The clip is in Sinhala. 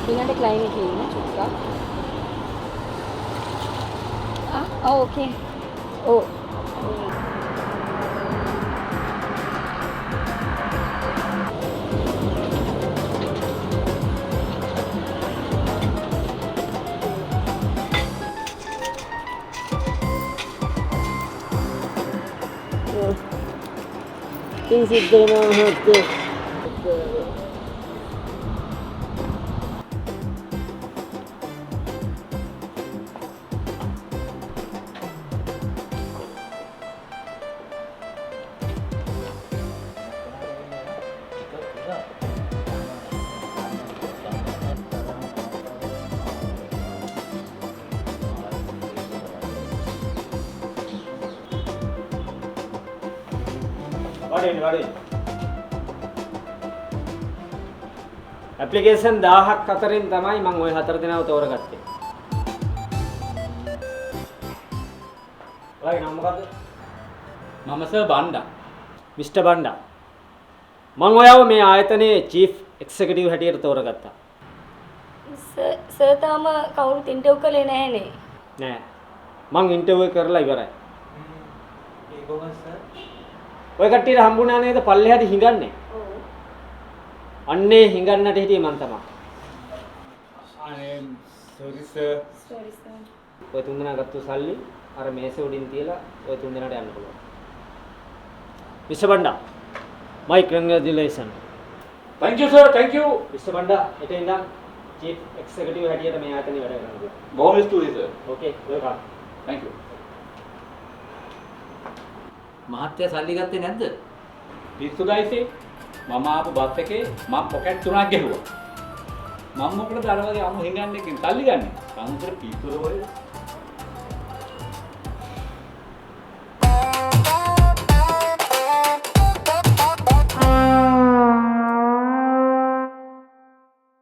ඊළඟ ක්ලයින් එකේ ඉන්න චුට්ටක්. ඕකේ. ඔව්. ඉතින් සිද්ධ වෙනවා මහත්තයෝ. වඩේ ඇප්ලිකේෂන් 1000ක් අතරින් තමයි මම ওই 4 දෙනාව තෝරගත්තේ. ඔයාගේ නම මොකද්ද? මම සර් බණ්ඩා. මිස්ටර් බණ්ඩා. මම ඔයාව මේ ආයතනයේ චීෆ් එක්සිකියුටිව් හැටියට තෝරගත්තා. සර් තාම කවුරුත් ඉන්ටර්වයුව කළේ නැහනේ. නෑ. මං ඉන්ටර්විව් එක කරලා ඉවරයි. ඒ කොහොමද සර්? ඔය කට්ටියට හම්බුණා නේද පල්ලෙහාදී හිඟන්නේ? ඔව්. අන්නේ හිඟන්නට හිටියේ මං තමයි. අනේ සෝරි සර්. Sorry sir. ඔය තුන් දෙනා ගත්ත සල්ලි අර මේස උඩින් තියලා ඔය තුන් දෙනාට යන්න පුළුවන්. Mister Banda. my congratulations. Thank you sir, thank you. Mister Banda එතන ඉඳන් චීෆ් එක්සිකියුටිව් හැටියට මේ ආයතනයේ වැඩ කරනවා. බොහොම ස්තුතියි sir. Okay welcome. Thank you. මහත්තයා සල්ලි ගත්තේ නැද්ද? පිස්සු ගයිසේ. මම ආපු බස් එකේ මම පොකට් 3ක් ගැහුවා. මම මොකටද අර වගේ අමු හිඟන්නේ සල්ලි ගන්නේ? සම්පූර්ණ පිස්සුද ඔය?